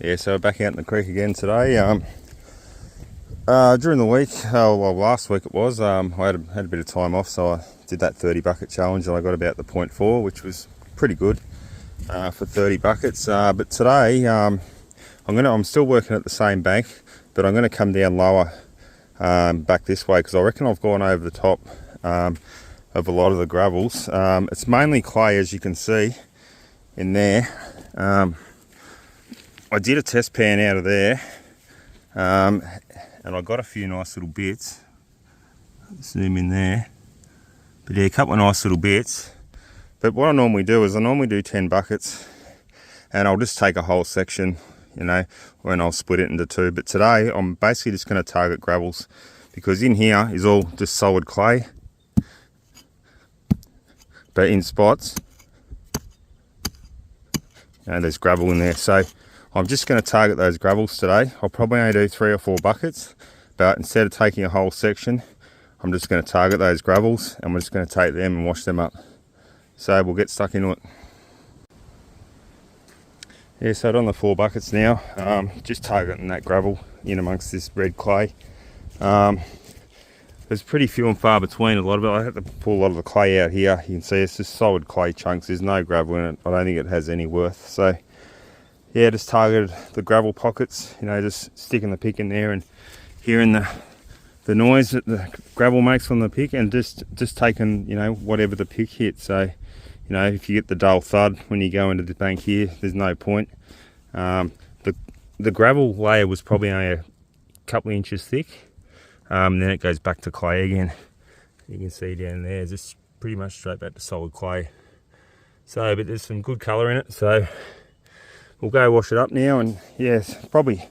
Yeah, so we're back out in the creek again today. During the week, well, last week it was, I had a bit of time off, so I did that 30 bucket challenge and I got about the 0.4, which was pretty good for 30 buckets. But today, I'm still working at the same bank, but I'm going to come down lower back this way because I reckon I've gone over the top of a lot of the gravels. It's mainly clay, as you can see in there. I did a test pan out of there, and I got a few nice little bits. Zoom in there. But yeah, a couple of nice little bits. But what I normally do is I normally do 10 buckets, and I'll just take a whole section, you know, and I'll split it into two. But today I'm basically just going to target gravels because in here is all just solid clay, but in spots. And there's gravel in there, so I'm just going to target those gravels today. I'll probably only do 3 or 4 buckets, but instead of taking a whole section, I'm just going to target those gravels and we're just going to take them and wash them up. So we'll get stuck into it. Yeah, so on the 4 buckets now, just targeting that gravel in amongst this red clay. There's pretty few and far between. A lot of it, I had to pull a lot of the clay out here. You can see it's just solid clay chunks. There's no gravel in it. I don't think it has any worth. So yeah, just targeted the gravel pockets, you know, just sticking the pick in there and hearing the noise that the gravel makes on the pick, and just taking, you know, whatever the pick hits. So, you know, if you get the dull thud when you go into the bank here, there's no point. The gravel layer was probably only a couple of inches thick. Then it goes back to clay again. You can see down there, just pretty much straight back to solid clay. So, but there's some good colour in it, so we'll go wash it up now. And yes, probably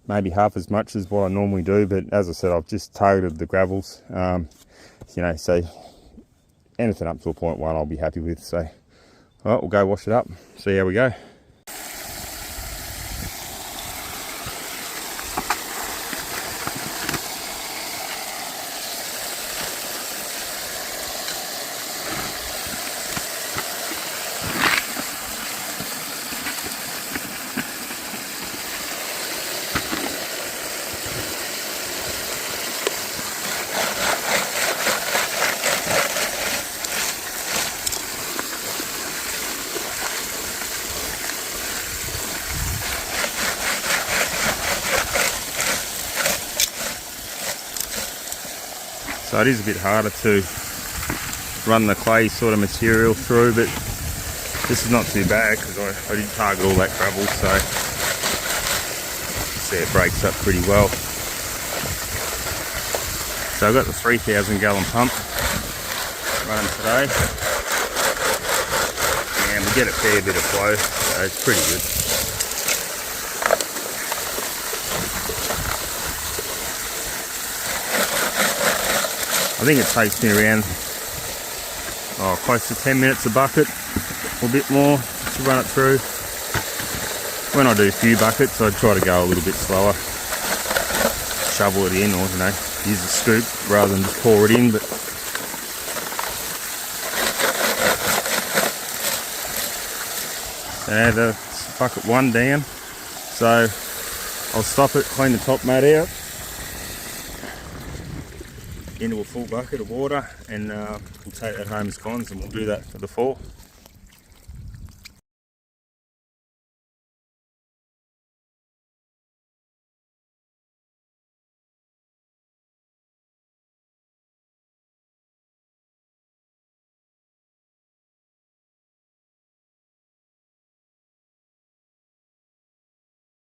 maybe half as much as what I normally do, but as I said, I've just targeted the gravels. You know, so anything up to a 0.1 I'll be happy with. So, all right, we'll go wash it up, see how we go. So it is a bit harder to run the clay sort of material through, but this is not too bad because I did target all that gravel, so see it breaks up pretty well. So I've got the 3,000 gallon pump running today, and we get a fair bit of flow, so it's pretty good. I think it takes me around close to 10 minutes a bucket, or a bit more, to run it through. When I do a few buckets, I try to go a little bit slower, shovel it in, or you know, use a scoop rather than just pour it in. But the bucket 1 down, so I'll stop it, clean the top mat out, into a full bucket of water, and we'll take that home as cons, and we'll do that for the fall.